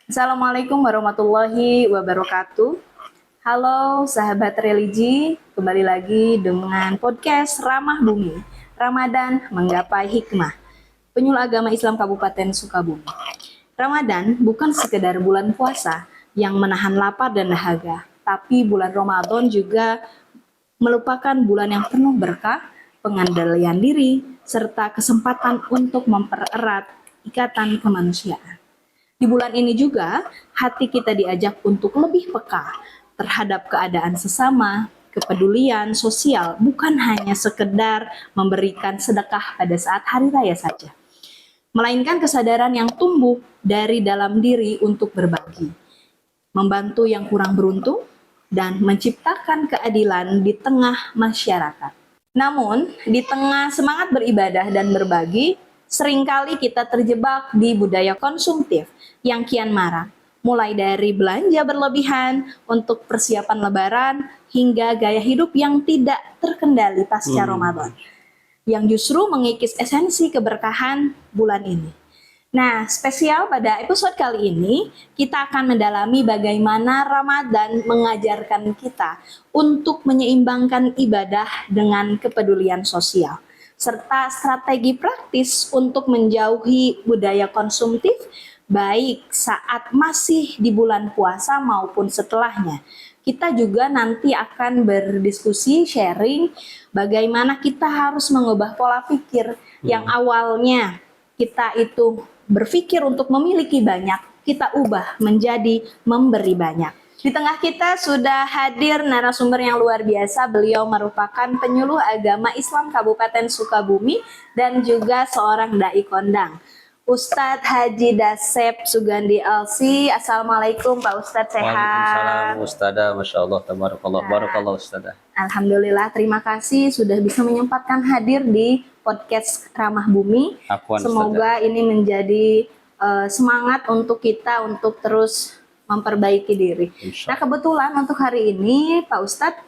Assalamualaikum warahmatullahi wabarakatuh. Halo sahabat religi, kembali lagi dengan podcast Ramah Bumi, Ramadan Menggapai Hikmah, Penyuluh Agama Islam Kabupaten Sukabumi. Ramadan bukan sekedar bulan puasa yang menahan lapar dan dahaga, tapi bulan Ramadan juga merupakan bulan yang penuh berkah, pengendalian diri, serta kesempatan untuk mempererat ikatan kemanusiaan. Di bulan ini juga, hati kita diajak untuk lebih peka terhadap keadaan sesama, kepedulian sosial, bukan hanya sekedar memberikan sedekah pada saat hari raya saja, melainkan kesadaran yang tumbuh dari dalam diri untuk berbagi, membantu yang kurang beruntung, dan menciptakan keadilan di tengah masyarakat. Namun, di tengah semangat beribadah dan berbagi, seringkali kita terjebak di budaya konsumtif yang kian marak, mulai dari belanja berlebihan untuk persiapan lebaran hingga gaya hidup yang tidak terkendali pasca Ramadan, yang justru mengikis esensi keberkahan bulan ini. Nah, spesial pada episode kali ini, kita akan mendalami bagaimana Ramadan mengajarkan kita untuk menyeimbangkan ibadah dengan kepedulian sosial, serta strategi praktis untuk menjauhi budaya konsumtif, baik saat masih di bulan puasa maupun setelahnya. Kita juga nanti akan berdiskusi, sharing, bagaimana kita harus mengubah pola pikir yang awalnya kita itu berpikir untuk memiliki banyak, kita ubah menjadi memberi banyak. Di tengah kita sudah hadir narasumber yang luar biasa. Beliau merupakan penyuluh agama Islam Kabupaten Sukabumi dan juga seorang dai kondang. Ustadz Haji Dasep Sugandi Alsi. Assalamualaikum Pak Ustadz, sehat? Waalaikumsalam Ustadzah, Masya Allah, tabarakallah, barakallah Ustadzah. Alhamdulillah, terima kasih sudah bisa menyempatkan hadir di podcast Ramah Bumi. Afwan, Semoga Ustadzah. ini menjadi semangat untuk kita untuk terus memperbaiki diri. Nah, kebetulan untuk hari ini Pak Ustadz,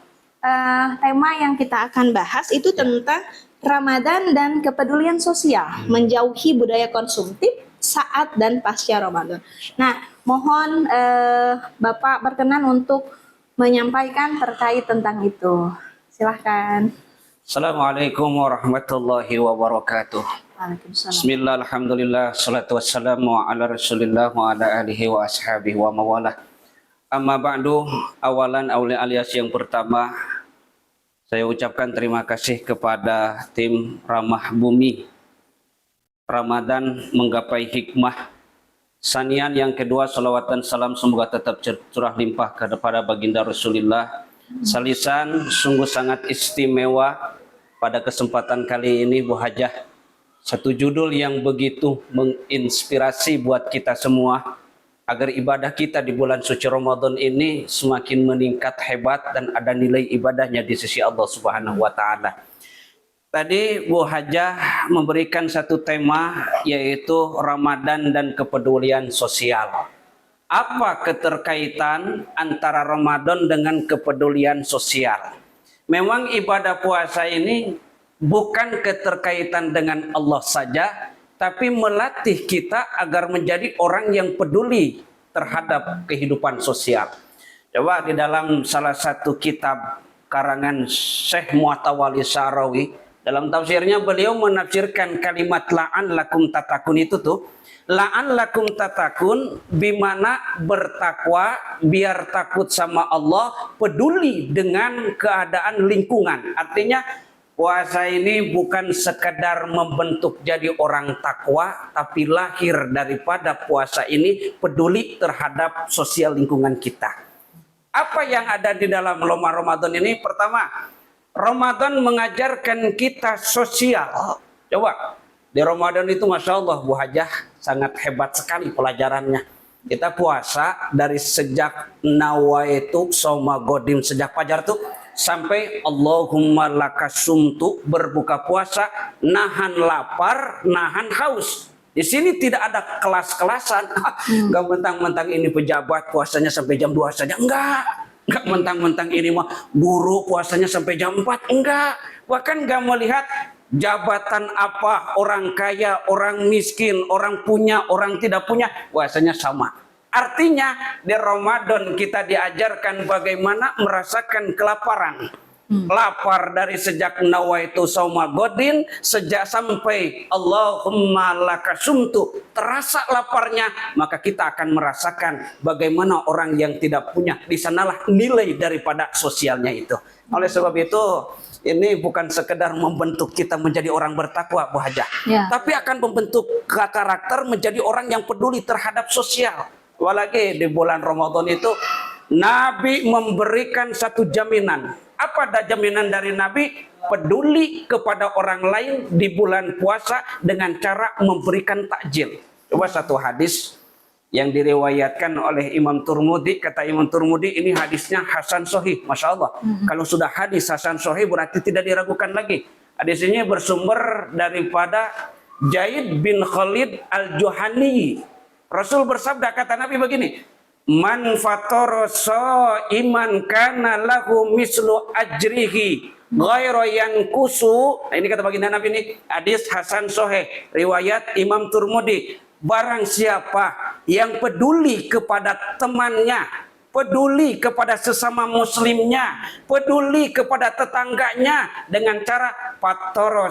tema yang kita akan bahas itu tentang Ramadan dan kepedulian sosial, menjauhi budaya konsumtif saat dan pasca Ramadan. Nah, mohon Bapak berkenan untuk menyampaikan terkait tentang itu. Silahkan. Assalamualaikum warahmatullahi wabarakatuh. Waalaikumsalam. Bismillah, alhamdulillah, salatu wassalamu ala rasulillah wa ala alihi wa ashabihi wa mawalah. Amma ba'du, awalan alias yang pertama, saya ucapkan terima kasih kepada tim Ramah Bumi, Ramadan Menggapai Hikmah. Sanian yang kedua, salawat dan salam semoga tetap curah limpah kepada baginda Rasulullah. Salisan sungguh sangat istimewa pada kesempatan kali ini Bu Hajah. Satu judul yang begitu menginspirasi buat kita semua agar ibadah kita di bulan suci Ramadan ini semakin meningkat hebat dan ada nilai ibadahnya di sisi Allah Subhanahu wa taala. Tadi Bu Hajah memberikan satu tema, yaitu Ramadan dan kepedulian sosial. Apa keterkaitan antara Ramadan dengan kepedulian sosial? Memang ibadah puasa ini bukan keterkaitan dengan Allah saja, tapi melatih kita agar menjadi orang yang peduli terhadap kehidupan sosial. Coba di dalam salah satu kitab karangan Syekh Mu'tawali Syarawi, dalam tafsirnya beliau menafsirkan kalimat la'an lakum tatakun itu tuh. La'an lakum tatakun bimana bertakwa biar takut sama Allah, peduli dengan keadaan lingkungan. Artinya puasa ini bukan sekedar membentuk jadi orang takwa, tapi lahir daripada puasa ini peduli terhadap sosial lingkungan kita. Apa yang ada di dalam Ramadan ini? Pertama, Ramadan mengajarkan kita sosial. Coba, di Ramadan itu Masya Allah Bu Hajah sangat hebat sekali pelajarannya. Kita puasa dari sejak nawaitu soma godim, sejak fajar tuh sampai Allahumma lakasumtu, berbuka puasa, nahan lapar, nahan haus. Di sini tidak ada kelas-kelasan. Gak mentang-mentang ini pejabat puasanya sampai jam 2 saja. Enggak mentang-mentang ini mah guru puasanya sampai jam 4. Enggak. Bahkan enggak melihat jabatan apa, orang kaya, orang miskin, orang punya, orang tidak punya, puasanya sama. Artinya di Ramadan kita diajarkan bagaimana merasakan kelaparan. Lapar dari sejak nawaitu sauma godin, sejak sampai Allahumma lakasumtu, terasa laparnya, maka kita akan merasakan bagaimana orang yang tidak punya. Di sanalah nilai daripada sosialnya itu. Oleh sebab itu, ini bukan sekedar membentuk kita menjadi orang bertakwa, Bu Hajah, tapi akan membentuk karakter menjadi orang yang peduli terhadap sosial. Apalagi di bulan Ramadan itu Nabi memberikan satu jaminan. Apa ada jaminan dari Nabi? Peduli kepada orang lain di bulan puasa dengan cara memberikan takjil. Coba satu hadis yang diriwayatkan oleh Imam Turmudi. Kata Imam Turmudi, ini hadisnya Hasan Sahih. Masya Allah. Kalau sudah hadis Hasan Sahih berarti tidak diragukan lagi. Hadis ini bersumber daripada Zaid bin Khalid al-Juhani. Rasul bersabda, kata Nabi begini, man fatara iman kana lahu mislu ajrihi ghairu yankusu. Nah, ini kata baginda Nabi, ini hadis Hasan Sahih riwayat Imam Turmudi. Barang siapa yang peduli kepada temannya, peduli kepada sesama muslimnya, peduli kepada tetangganya dengan cara fatara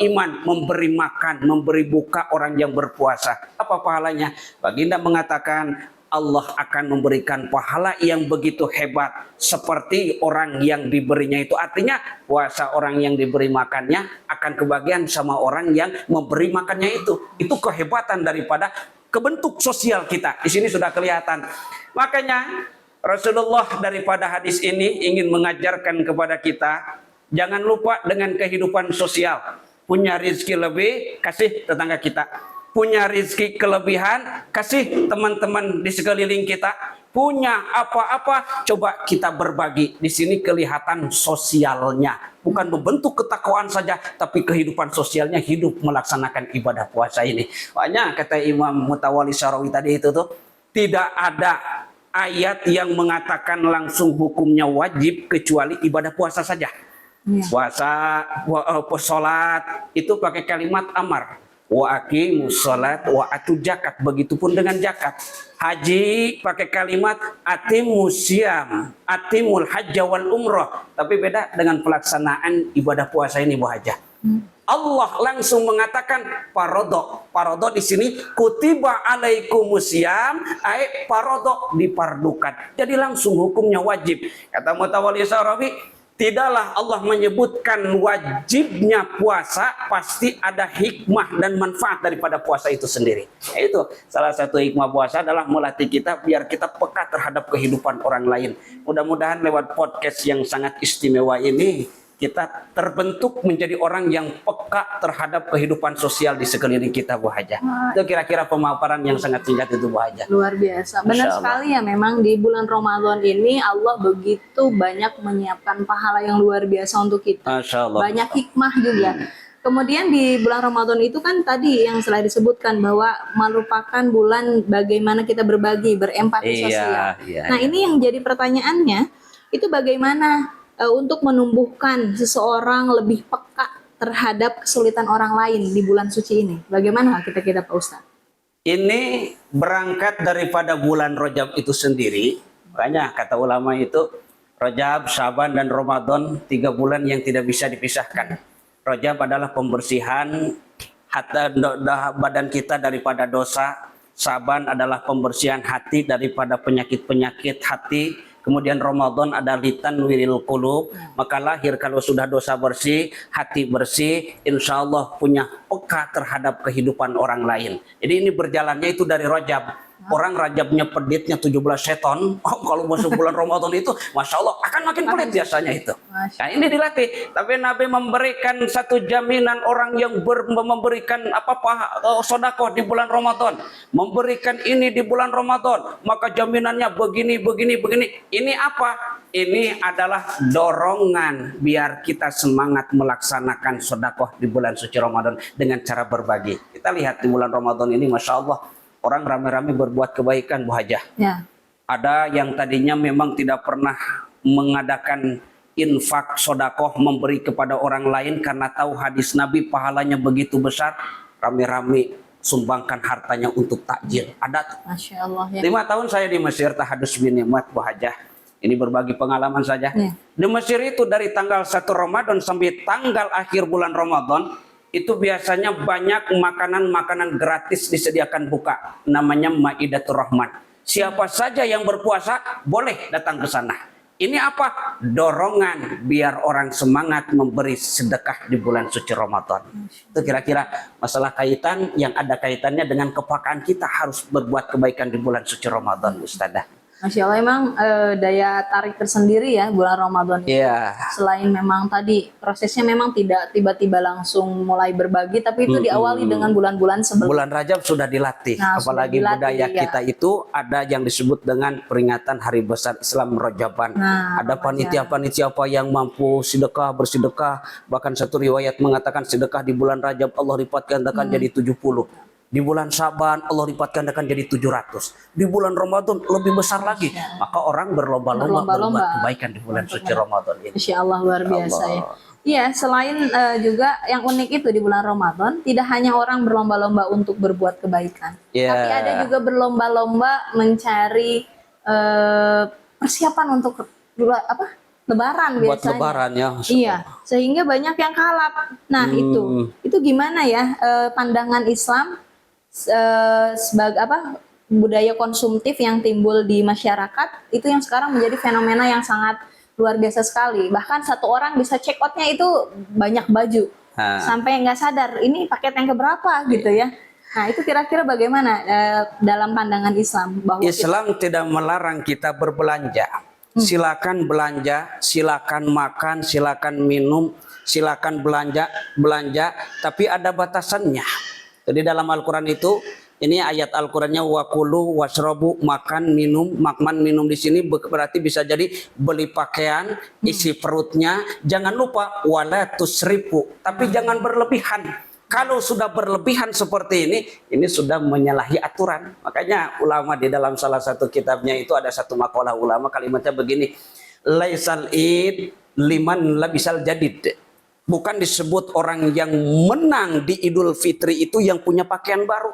iman, memberi makan, memberi buka orang yang berpuasa. Apa pahalanya? Baginda mengatakan Allah akan memberikan pahala yang begitu hebat seperti orang yang diberinya itu. Artinya puasa orang yang diberi makannya akan kebagian sama orang yang memberi makannya itu. Itu kehebatan daripada kebentuk sosial kita. Di sini sudah kelihatan. Makanya Rasulullah daripada hadis ini ingin mengajarkan kepada kita, jangan lupa dengan kehidupan sosial. Punya rezeki lebih, kasih tetangga kita. Punya rezeki kelebihan, kasih teman-teman di sekeliling kita. Punya apa-apa, coba kita berbagi. Di sini kelihatan sosialnya. Bukan membentuk ketakwaan saja, tapi kehidupan sosialnya hidup melaksanakan ibadah puasa ini. Makanya kata Imam Mutawalli Syarawi tadi itu tuh, tidak ada ayat yang mengatakan langsung hukumnya wajib kecuali ibadah puasa saja. Puasa, sholat itu pakai kalimat amar. Wa aqimus sholat wa atu zakat, begitupun dengan zakat. Haji pakai kalimat atimus syiyam, atimul hajja wal umrah. Tapi beda dengan pelaksanaan ibadah puasa ini, Bu Hajah. Allah langsung mengatakan parodo. Parodo di sini kutiba alaikumus syiyam, ai parodo, dipardukan. Jadi langsung hukumnya wajib. Kata Mutawalli Syarawi, tidaklah Allah menyebutkan wajibnya puasa, pasti ada hikmah dan manfaat daripada puasa itu sendiri. Itu salah satu hikmah puasa adalah melatih kita biar kita peka terhadap kehidupan orang lain. Mudah-mudahan lewat podcast yang sangat istimewa ini, kita terbentuk menjadi orang yang peka terhadap kehidupan sosial di sekeliling kita, Bu Hajah. Itu kira-kira pemaparan yang sangat singkat itu, Bu Hajah. Luar biasa. Benar sekali ya, memang di bulan Ramadan ini Allah begitu banyak menyiapkan pahala yang luar biasa untuk kita. Masya Allah. Banyak hikmah juga. Kemudian di bulan Ramadan itu kan tadi yang setelah disebutkan bahwa merupakan bulan bagaimana kita berbagi, berempati sosial. Nah, ini yang jadi pertanyaannya, itu bagaimana untuk menumbuhkan seseorang lebih peka terhadap kesulitan orang lain di bulan suci ini. Bagaimana kita Pak Ustadz? Ini berangkat daripada bulan Rajab itu sendiri. Makanya kata ulama itu Rajab, Syaban, dan Ramadan 3 bulan yang tidak bisa dipisahkan. Rajab adalah pembersihan badan kita daripada dosa. Syaban adalah pembersihan hati daripada penyakit-penyakit hati. Kemudian Ramadan ada litan wiril qulub, maka lahir kalau sudah dosa bersih, hati bersih, insya Allah punya peka terhadap kehidupan orang lain. Jadi ini berjalannya itu dari Rajab. Orang Rajabnya peditnya 17 seton, kalau masuk bulan Ramadan itu, Masya Allah akan makin pelit biasanya itu. Nah, ini dilatih. Tapi Nabi memberikan satu jaminan orang yang memberikan sedekah di bulan Ramadan, memberikan ini di bulan Ramadan, maka jaminannya begini. Ini apa? Ini adalah dorongan biar kita semangat melaksanakan sedekah di bulan suci Ramadan dengan cara berbagi. Kita lihat di bulan Ramadan ini, Masya Allah, orang rame-rame berbuat kebaikan, Bu Hajah. Ya. Ada yang tadinya memang tidak pernah mengadakan infak, sodakoh, memberi kepada orang lain karena tahu hadis Nabi pahalanya begitu besar. Rame-rame sumbangkan hartanya untuk takjil. Ada tuh. Masya Allah ya. 5 tahun saya di Mesir tahadus bin nikmat Bu Hajah. Ini berbagi pengalaman saja. Ya. Di Mesir itu dari tanggal 1 Ramadan sampai tanggal akhir bulan Ramadan itu biasanya banyak makanan-makanan gratis disediakan buka. Namanya Maidatur Rahman. Siapa saja yang berpuasa boleh datang ke sana. Ini apa? Dorongan biar orang semangat memberi sedekah di bulan suci Ramadan. Itu kira-kira masalah kaitan yang ada kaitannya dengan kepekaan kita harus berbuat kebaikan di bulan suci Ramadan, Ustazah. Masya Allah, emang daya tarik tersendiri ya bulan Ramadan itu. Iya. Selain memang tadi prosesnya memang tidak tiba-tiba langsung mulai berbagi, tapi itu diawali dengan bulan-bulan sebelum. Bulan Rajab sudah dilatih, Nah, apalagi sudah dilatih, budaya ya. kita itu ada yang disebut dengan peringatan Hari Besar Islam Rajaban. Nah, Ada Ramadan. panitia-panitia apa yang mampu sedekah, bersedekah, bahkan satu riwayat mengatakan sedekah di bulan Rajab Allah lipat gandakan jadi 70. Di bulan Syaban Allah lipat gandakan jadi 700. Di bulan Ramadan lebih besar lagi. Maka orang berlomba-lomba berbuat kebaikan di bulan suci Ramadan ini. Masya Allah, luar biasa ya. Iya, selain juga yang unik itu di bulan Ramadan, tidak hanya orang berlomba-lomba untuk berbuat kebaikan, Ya. tapi ada juga berlomba-lomba mencari persiapan untuk Lebaran Buat biasanya. lebaran ya. Iya, sehingga banyak yang kalap. Nah, itu gimana ya pandangan Islam sebagai budaya konsumtif yang timbul di masyarakat itu yang sekarang menjadi fenomena yang sangat luar biasa sekali. Bahkan satu orang bisa check outnya itu banyak baju. Sampai nggak sadar ini paket yang keberapa gitu ya. Nah, itu kira-kira bagaimana dalam pandangan Islam bahwa Islam tidak melarang kita berbelanja. Silakan belanja, silakan makan, silakan minum, silakan belanja, tapi ada batasannya. Jadi dalam Al-Quran itu, ini ayat Al-Qurannya wakulu wasrobu, makan minum di sini berarti bisa jadi beli pakaian, isi perutnya. Jangan lupa wala tusrifu, tapi jangan berlebihan. Kalau sudah berlebihan seperti ini sudah menyalahi aturan. Makanya ulama di dalam salah satu kitabnya itu ada satu makalah ulama kalimatnya begini. Laisal id liman labisal jadid. Bukan disebut orang yang menang di Idul Fitri itu yang punya pakaian baru.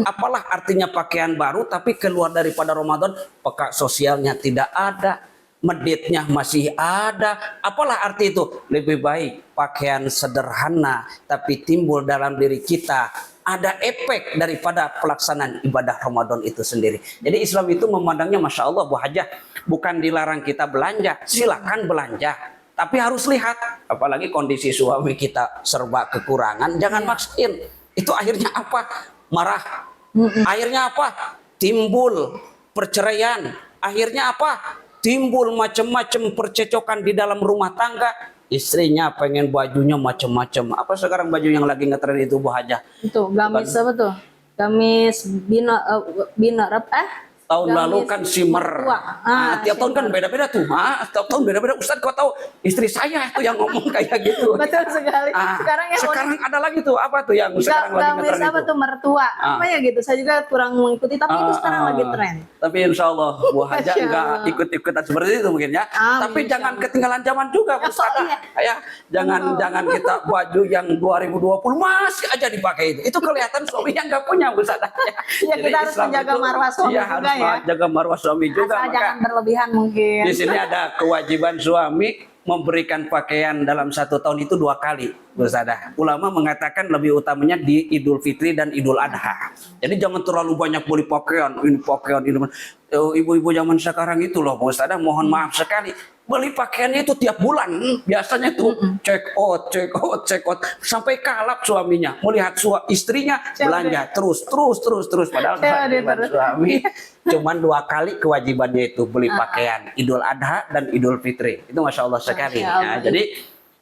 Apalah artinya pakaian baru tapi keluar daripada Ramadan peka sosialnya tidak ada. Meditnya masih ada. Apalah arti itu? Lebih baik pakaian sederhana tapi timbul dalam diri kita ada efek daripada pelaksanaan ibadah Ramadan itu sendiri. Jadi Islam itu memandangnya Masya Allah Bu Hajah, bukan dilarang kita belanja, silakan belanja, tapi harus lihat. Apalagi kondisi suami kita serba kekurangan, jangan maksain. Itu akhirnya apa? Marah. Akhirnya apa? Timbul perceraian. Akhirnya apa? Timbul macam-macam percecokan di dalam rumah tangga. Istrinya pengen bajunya macam-macam. Apa sekarang baju yang lagi ngetren itu Bu Hajah? itu gamis apa tuh? Gamis binarap Tahun lalu kan shimmer. Tiap tahun kan beda-beda tuh. Tiap tahun beda-beda. Ustaz kau tahu istri saya itu yang ngomong kayak gitu. Betul sekali. Sekarang ada lagi tuh apa tuh yang sekarang lagi gamis ngetren apa itu? tuh mertua? Apa ya gitu? Saya juga kurang mengikuti, tapi itu sekarang lagi tren. Tapi insya Allah Bu Hajah Masya nggak Allah. ikut-ikutan seperti itu mungkin ya. Tapi Insya jangan ketinggalan zaman juga Bu Ustazah. Ya, jangan kita baju yang 2020 masih aja dipakai itu. Itu kelihatan suaminya nggak punya Bu Ustazah. Ya, kita harus menjaga marwah suami ya, juga harus ya. jaga marwah suami juga. Asal Maka jangan berlebihan mungkin. di sini ada kewajiban suami memberikan pakaian dalam 1 tahun itu 2 kali, Bu Ustazah. Ulama mengatakan lebih utamanya di Idul Fitri dan Idul Adha. Jadi jangan terlalu banyak beli pakaian, ini pakaian ini. Ibu-ibu zaman sekarang itu loh Bu Ustazah, mohon maaf sekali. Beli pakaiannya itu tiap bulan. Biasanya tuh check out sampai kalap suaminya. Melihat istrinya belanja terus. Padahal kewajiban suami cuman 2 kali kewajibannya itu beli pakaian Idul Adha dan Idul Fitri. Itu Masya Allah sekali. Masya Allah. Ya, jadi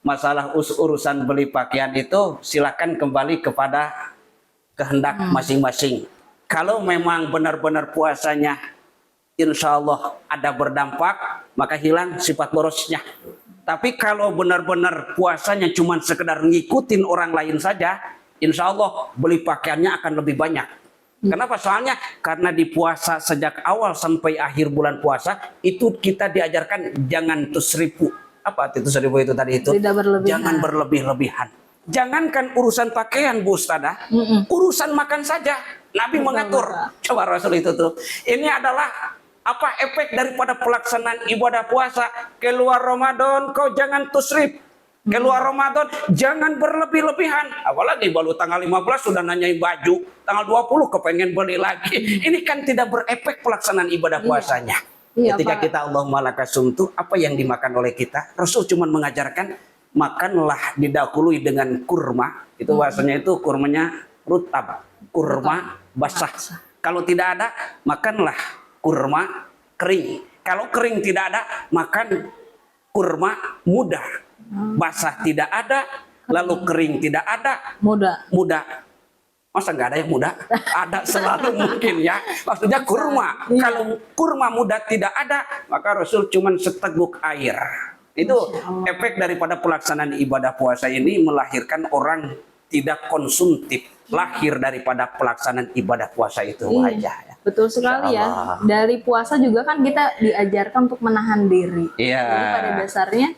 masalah urusan beli pakaian itu silakan kembali kepada kehendak masing-masing. Kalau memang benar-benar puasanya insya Allah ada berdampak, maka hilang sifat borosnya. Tapi kalau benar-benar puasanya cuma sekedar ngikutin orang lain saja, insya Allah beli pakaiannya akan lebih banyak. Kenapa? Soalnya karena di puasa sejak awal sampai akhir bulan puasa itu kita diajarkan jangan tusrifu. Apa itu tusrifu itu tadi itu? Tidak berlebihan. Jangan berlebih-lebihan. Jangankan urusan pakaian Bu Ustadzah, urusan makan saja Nabi mengatur. Coba Rasul itu tuh. Ini adalah apa efek daripada pelaksanaan ibadah puasa. Keluar Ramadan kau jangan tusrif. Keluar Ramadan jangan berlebih-lebihan. Apalagi baru tanggal 15 sudah nanyain baju, tanggal 20 kepengen beli lagi. Ini kan tidak berefek pelaksanaan ibadah puasanya. Ketika kita Allahumma lakasumtu, apa yang dimakan oleh kita? Rasul cuma mengajarkan makanlah didahului dengan kurma. Itu bahasanya itu kurmanya rutab, kurma basah. Kalau tidak ada, makanlah kurma kering. Kalau kering tidak ada, makan kurma muda. Basah tidak ada, lalu kering tidak ada, muda. Masa nggak ada yang muda? Ada selalu mungkin ya. Maksudnya kurma. Kalau kurma muda tidak ada, maka Rasul cuma seteguk air. Itu efek daripada pelaksanaan ibadah puasa ini melahirkan orang tidak konsumtif. Lahir daripada pelaksanaan ibadah puasa itu aja. Ya. Betul sekali ya. Dari puasa juga kan kita diajarkan untuk menahan diri. Iya. Jadi pada dasarnya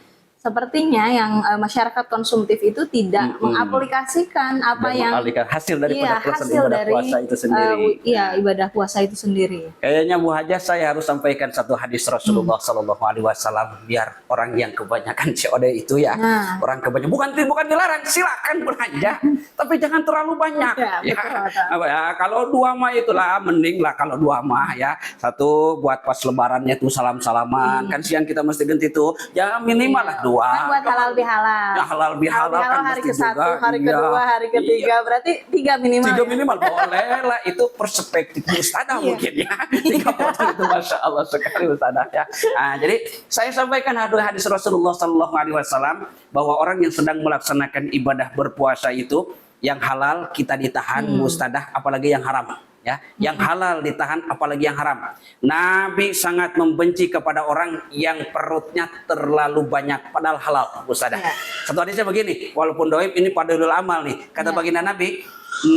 sepertinya yang masyarakat konsumtif itu tidak mengaplikasikan apa yang hasil daripada ibadah puasa itu sendiri. Ibadah puasa itu sendiri. Kayaknya Bu Hajah saya harus sampaikan satu hadis Rasulullah Sallallahu Alaihi Wasallam biar orang yang kebanyakan COD itu ya, orang kebanyakan bukan dilarang, silakan belanja, tapi jangan terlalu banyak. Kalau 2 mah itulah mending lah kalau 2 mah ya. 1 buat pas lebarannya tuh salam-salaman, kan siang kita mesti ganti tuh, ya minimal lah 2. Kan buat halal bihalal. Ya halal bihalal kan hari ke-1, hari kedua, hari ketiga, berarti 3 minimal. 3 minimal boleh lah, itu perspektif Ustadzah mungkin ya. 3 potong itu Masya Allah sekali Ustadzah ya. Nah, jadi saya sampaikan hadis Rasulullah Sallallahu Alaihi Wasallam bahwa orang yang sedang melaksanakan ibadah berpuasa itu yang halal kita ditahan Ustadzah, apalagi yang haram. Ya, yang halal ditahan apalagi yang haram. Nabi sangat membenci kepada orang yang perutnya terlalu banyak padahal halal, Ustadzah. Satu hadisnya begini, walaupun doib ini padahal amal nih. Kata baginda Nabi,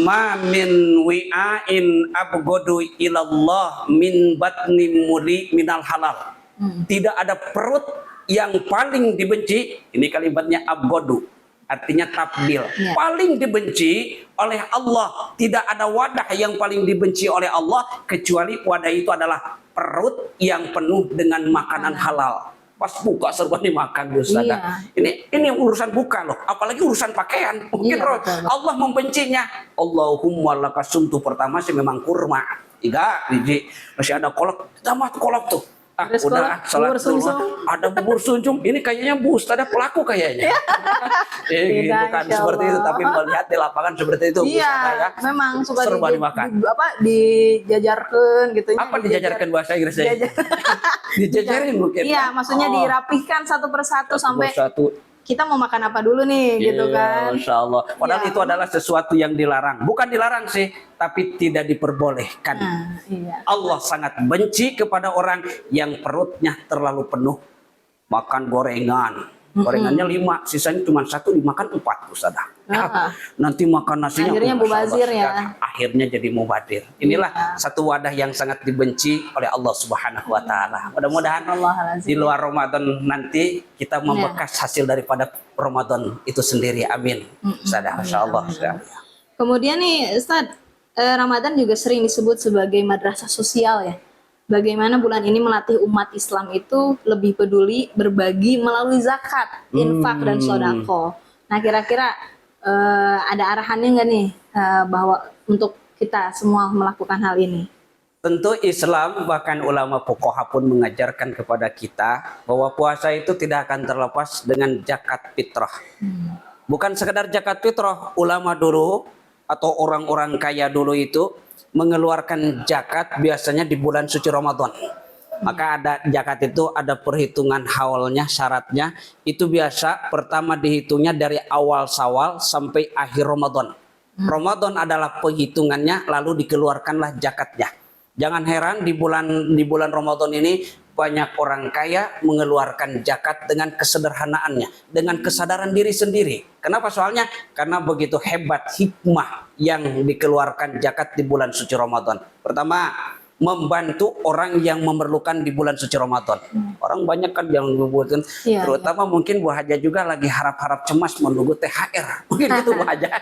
"Ma min wi'ain abghadu ilallah min batni muli minal halal." Tidak ada perut yang paling dibenci, ini kalimatnya abghadu. Artinya tabdil, paling dibenci oleh Allah. Tidak ada wadah yang paling dibenci oleh Allah kecuali wadah itu adalah perut yang penuh dengan makanan halal. Pas buka serba dimakan Ustadzah. Ini urusan buka loh, apalagi urusan pakaian. Mungkin Allah membencinya. Allahumma lakasumtu, pertama sih memang kurma. 3 biji, masih ada kolak, tambah kolak tuh. Udah salat dulu. Ada bubur sunjung. Ini kayaknya Bu Ustadzah pelaku kayaknya. Bukan seperti itu, tapi melihat di lapangan seperti itu. Iya, memang suka dimakan. Dijajarkan gitu. Apa dijajarkan bahasa Inggrisnya? Dijajarin mungkin. Iya, maksudnya dirapihkan satu persatu sampai kita mau makan apa dulu nih, gitu kan. Masya Allah. Padahal itu adalah sesuatu yang dilarang. Bukan dilarang sih, tapi tidak diperbolehkan. Allah sangat benci kepada orang yang perutnya terlalu penuh. Makan gorengan. Gorengannya 5, sisanya cuma 1, dimakan 4 Ustadzah. Nanti makan nasinya akhirnya mubazir ya. Akhirnya jadi mubadir. Inilah satu wadah yang sangat dibenci oleh Allah Subhanahu wa taala. Mudah-mudahan di luar Ramadan nanti kita membekas hasil daripada Ramadan itu sendiri. Amin. Ustadzah, masyaallah. Kemudian nih Ustadz, Ramadan juga sering disebut sebagai madrasah sosial ya. Bagaimana bulan ini melatih umat Islam itu lebih peduli berbagi melalui zakat, infak dan sodako. Nah kira-kira ada arahannya nggak nih bahwa untuk kita semua melakukan hal ini? Tentu Islam bahkan ulama fuqaha pun mengajarkan kepada kita bahwa puasa itu tidak akan terlepas dengan zakat fitrah. Bukan sekedar zakat fitrah, ulama dulu atau orang-orang kaya dulu itu mengeluarkan zakat biasanya di bulan suci Ramadan. Maka ada zakat itu ada perhitungan haulnya, syaratnya itu biasa pertama dihitungnya dari awal Syawal sampai akhir Ramadan. Ramadan adalah perhitungannya, lalu dikeluarkanlah zakatnya. Jangan heran di bulan Ramadan ini banyak orang kaya mengeluarkan zakat dengan kesederhanaannya, dengan kesadaran diri sendiri. Kenapa? Soalnya karena begitu hebat hikmah yang dikeluarkan zakat di bulan suci Ramadan. Pertama, membantu orang yang memerlukan di bulan suci Ramadan. Orang banyak kan yang membutuhkan, Iya, terutama mungkin Bu Haja juga lagi harap-harap cemas menunggu THR. Mungkin itu Bu Haja.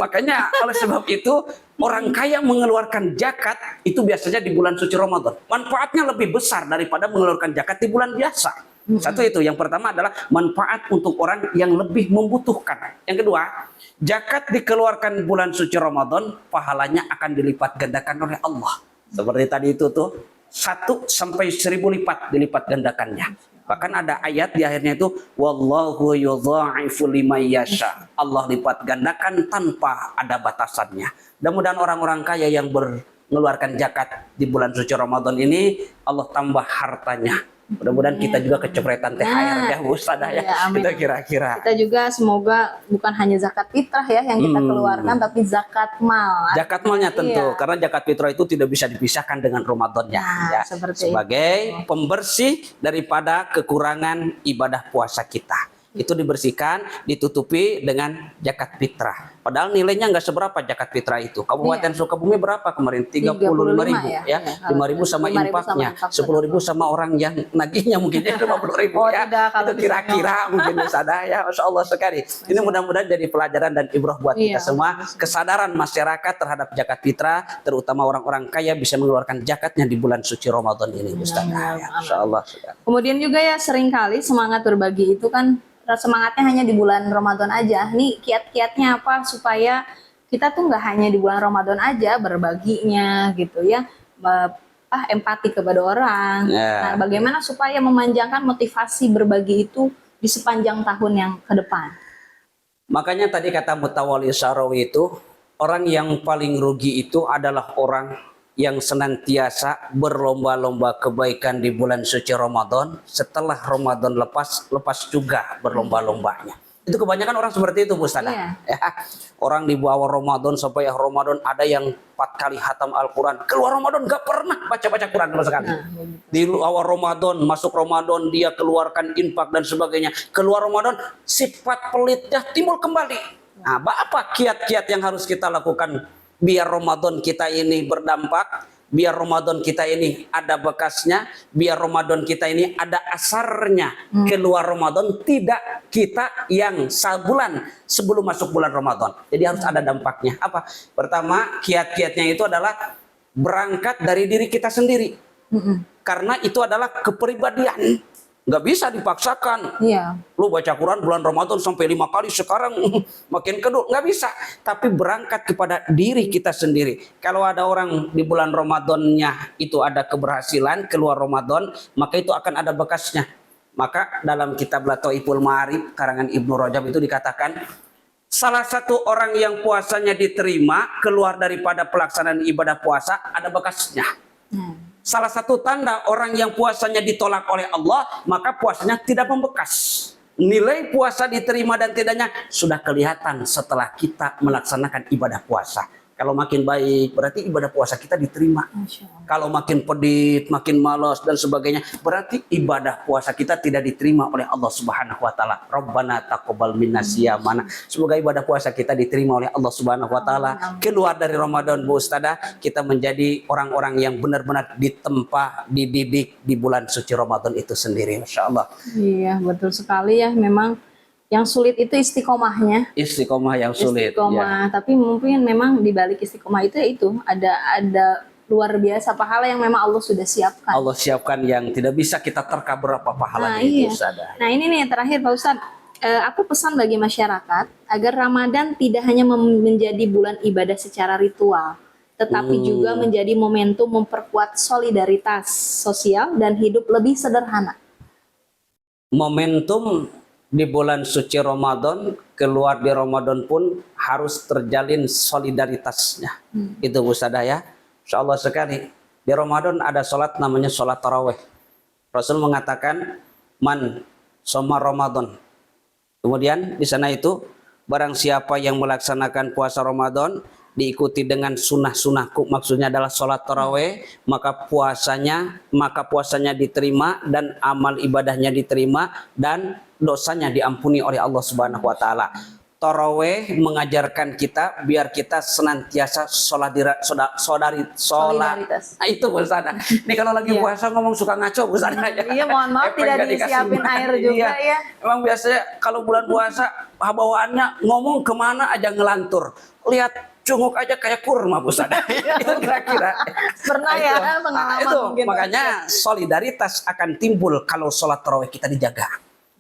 Makanya oleh sebab itu orang kaya mengeluarkan zakat itu biasanya di bulan suci Ramadan. Manfaatnya lebih besar daripada mengeluarkan zakat di bulan biasa. Satu itu, yang pertama adalah manfaat untuk orang yang lebih membutuhkan. Yang kedua, zakat dikeluarkan bulan suci Ramadan, pahalanya akan dilipat gandakan oleh Allah. Seperti tadi itu tuh, 1 sampai 1000 lipat dilipat gandakannya. Bahkan ada ayat di akhirnya itu, wallahu yudha'ifu liman yasha. Allah lipat gandakan tanpa ada batasannya. Mudah-mudahan orang-orang kaya yang mengeluarkan zakat di bulan suci Ramadan ini, Allah tambah hartanya. Mudah-mudahan kita juga kecepretan THR ya Bu Ustadzah ya. Kita kira-kira. Kita juga semoga bukan hanya zakat fitrah ya yang kita keluarkan, tapi zakat mal. Zakat malnya tentu, karena zakat fitrah itu tidak bisa dipisahkan dengan Ramadannya. Ya. Sebagai pembersih daripada kekurangan ibadah puasa kita. Itu dibersihkan, ditutupi dengan zakat fitrah. Padahal nilainya nggak seberapa zakat fitrah itu. Kabupaten Sukabumi berapa kemarin? 35.000 ya. 5.000 sama infaknya, 10.000 sama orang yang nagihnya mungkin ya 50.000 ya. Itu kira-kira mungkin sadar ya. Masya Allah sekali. Ini mudah-mudahan jadi pelajaran dan ibrah buat kita semua. Kesadaran masyarakat terhadap zakat fitrah, terutama orang-orang kaya bisa mengeluarkan zakatnya di bulan suci Ramadan ini, Ustaz. Masya Allah. Kemudian juga ya seringkali semangat berbagi itu kan semangatnya hanya di bulan Ramadan aja. Nih kiat-kiatnya apa supaya kita tuh nggak hanya di bulan Ramadan aja berbaginya gitu ya, empati kepada orang. Nah, bagaimana supaya memanjangkan motivasi berbagi itu di sepanjang tahun yang ke depan? Makanya tadi kata Mutawalli Syarawi itu, orang yang paling rugi itu adalah orang yang senantiasa berlomba-lomba kebaikan di bulan suci Ramadan, setelah Ramadan lepas juga berlomba-lombanya. Itu kebanyakan orang seperti itu, Bu Ustadzah. Ya. Orang di bawah Ramadan sampai Ramadan ada yang 4 kali hatam Al-Quran. Keluar Ramadan gak pernah baca-baca Quran sama sekali. Di awal Ramadan, masuk Ramadan dia keluarkan infak dan sebagainya. Keluar Ramadan sifat pelitnya timbul kembali. Nah, apa kiat-kiat yang harus kita lakukan biar Ramadan kita ini berdampak, biar Ramadan kita ini ada bekasnya, biar Ramadan kita ini ada asarnya. Keluar Ramadan tidak kita yang sebulan sebelum masuk bulan Ramadan. Jadi harus ada dampaknya. Apa? Pertama, kiat-kiatnya itu adalah berangkat dari diri kita sendiri. Karena itu adalah kepribadian. Nggak bisa dipaksakan. Lu baca Quran bulan Ramadan sampai 5 kali, sekarang makin kedul. Nggak bisa. Tapi berangkat kepada diri kita sendiri. Kalau ada orang di bulan Ramadannya itu ada keberhasilan keluar Ramadan, maka itu akan ada bekasnya. Maka dalam kitab Lataiful Ma'arif karangan Ibnu Rajab itu dikatakan, salah satu orang yang puasanya diterima keluar daripada pelaksanaan ibadah puasa ada bekasnya. Salah satu tanda orang yang puasanya ditolak oleh Allah, maka puasanya tidak membekas. Nilai puasa diterima dan tidaknya sudah kelihatan setelah kita melaksanakan ibadah puasa. Kalau makin baik, berarti ibadah puasa kita diterima. Kalau makin pedit, makin malas dan sebagainya, berarti ibadah puasa kita tidak diterima oleh Allah Subhanahu wa taala. Rabbana taqabbal minna siyamana. Semoga ibadah puasa kita diterima oleh Allah Subhanahu wa taala. Keluar dari Ramadan, Bu Ustadzah, kita menjadi orang-orang yang benar-benar ditempa, dididik di bulan suci Ramadan itu sendiri. Masya Allah. Iya, betul sekali ya. Memang yang sulit itu istiqomahnya. Istiqomah yang sulit. Istiqomah, tapi mungkin memang di balik istiqomah itu ada luar biasa pahala yang memang Allah sudah siapkan. Allah siapkan yang tidak bisa kita terka berapa pahalanya itu. Nah ini nih terakhir Pak Ustadz, apa pesan bagi masyarakat agar Ramadan tidak hanya menjadi bulan ibadah secara ritual, tetapi juga menjadi momentum memperkuat solidaritas sosial dan hidup lebih sederhana. Momentum di bulan suci Ramadan, keluar di Ramadan pun harus terjalin solidaritasnya. Itu Ustadzah ya. Insya Allah sekali. Di Ramadan ada sholat namanya sholat taraweh. Rasul mengatakan, man soma Ramadan. Kemudian di sana itu, barang siapa yang melaksanakan puasa Ramadan, diikuti dengan sunnah-sunnahku, maksudnya adalah sholat taraweh, maka puasanya diterima dan amal ibadahnya diterima dan dosanya diampuni oleh Allah Subhanahu wa taala. taraweh mengajarkan kita biar kita senantiasa Solidaritas. Nah, itu Bu Ustazah. Ini kalau lagi Iya. puasa ngomong suka ngaco Bu Ustazah. Iya, mohon maaf Efek tidak nggak dikasih disiapin makan. air juga Iya. ya. Emang biasanya kalau bulan puasa bawaannya ngomong kemana aja ngelantur. Lihat cunguk aja kayak kurma Bu Ustazah. Itu kira-kira. Pernah ya pengalaman Itu mungkin. makanya solidaritas akan timbul kalau sholat tarawih kita dijaga.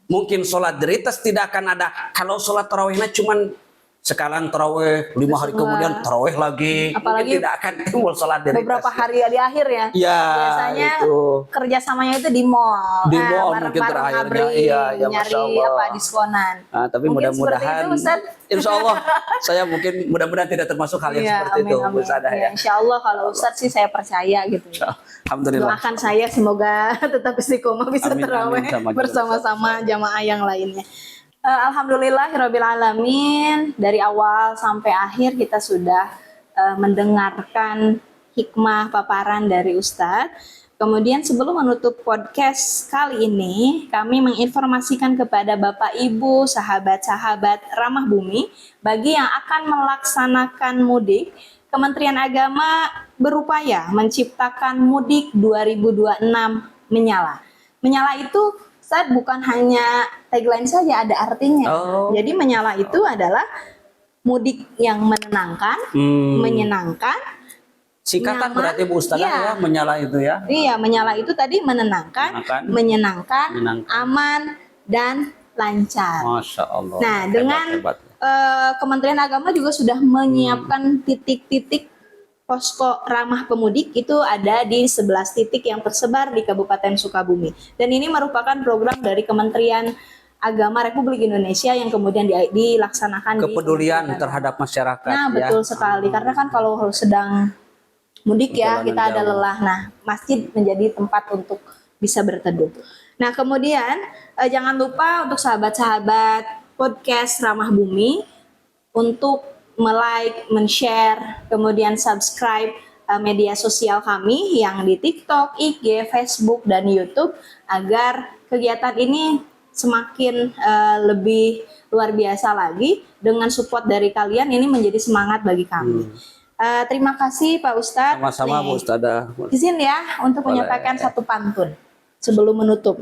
Mungkin solidaritas tidak akan ada kalau sholat tarawihnya cuman sekalian tarawih 5 hari Semua. kemudian tarawih lagi. Apalagi mungkin tidak akan timbul solidaritas. beberapa hari di akhir ya. Ya, Biasanya itu. kerjasamanya itu di mall. Di mall mungkin bareng-bareng terakhirnya. ngabri, Iya, ya, nyari Masya Allah. apa diskonan. Nah, tapi Mungkin mudah-mudahan seperti itu, Ustaz. insya Allah saya mungkin mudah-mudahan tidak termasuk hal yang Iya, seperti itu Bu Ustazah Iya, ya. insya Allah kalau Ustadz sih saya percaya gitu. Alhamdulillah. Doakan saya semoga tetap istiqomah bisa Amin, terawih amin, sama juga. bersama-sama jamaah yang lainnya. Alhamdulillahirabbil alamin, dari awal sampai akhir kita sudah mendengarkan hikmah paparan dari Ustadz. Kemudian sebelum menutup podcast kali ini, kami menginformasikan kepada Bapak Ibu, sahabat-sahabat Ramah Bumi, bagi yang akan melaksanakan mudik, Kementerian Agama berupaya menciptakan mudik 2026 menyala. Menyala itu Ustadz bukan hanya tagline saja, ada artinya. Oh. Jadi menyala itu adalah mudik yang menenangkan, menyenangkan. Singkatan nyaman. berarti Bu Ustazah Iya. ya menyala itu ya. Iya, menyala itu tadi menenangkan, menyenangkan, Menyenangkan. aman, dan lancar. Masya Allah. Nah, dengan Kementerian Agama juga sudah menyiapkan titik-titik posko ramah pemudik itu ada di 11 titik yang tersebar di Kabupaten Sukabumi. Dan ini merupakan program dari Kementerian Agama Republik Indonesia yang kemudian dilaksanakan kepedulian di terhadap masyarakat. Nah, betul sekali. Karena kan kalau sedang mudik ya, Perjalanan kita ada jauh. lelah. Nah, masjid menjadi tempat untuk bisa berteduh. Nah, kemudian jangan lupa untuk sahabat-sahabat podcast Ramah Bumi untuk like, men-share, kemudian subscribe media sosial kami yang di TikTok, IG, Facebook, dan YouTube agar kegiatan ini semakin lebih luar biasa lagi. Dengan support dari kalian ini menjadi semangat bagi kami. Terima kasih Pak Ustadz. Sama-sama Bu Ustazah. Izin ya untuk Boleh. menyampaikan satu pantun sebelum menutup.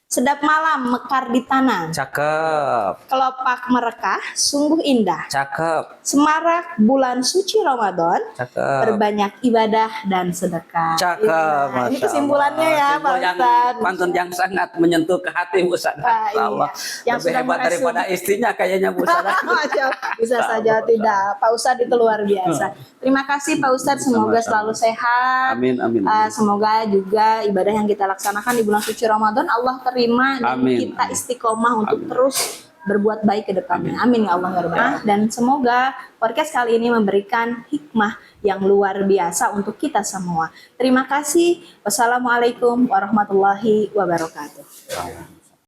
Sedap malam mekar di tanah, Cakep, kelopak merekah sungguh indah. cakep, Semarak bulan suci Ramadan, cakep. berbanyak ibadah dan sedekah. Cakep, Nah, ini Masya kesimpulannya Allah. ya Pak Kesimpulan yang Ustadz. pantun yang sangat menyentuh ke hati Bu Ustazah. Ah, iya. Allah. Yang Lebih sudah hebat meresum. daripada istrinya kayaknya Bu Ustazah. Masya Allah. Bisa saja tidak. Pak Ustadz itu luar biasa. Terima kasih Pak Ustadz, semoga Sama-sama. selalu sehat. Amin, amin. Semoga juga ibadah yang kita laksanakan di bulan suci Ramadan Allah terima dan Amin, kita amin. istiqomah untuk terus berbuat baik ke depannya. Amin ya Allah ya Rabbal. Dan semoga podcast kali ini memberikan hikmah yang luar biasa untuk kita semua. Terima kasih. Wassalamualaikum warahmatullahi wabarakatuh.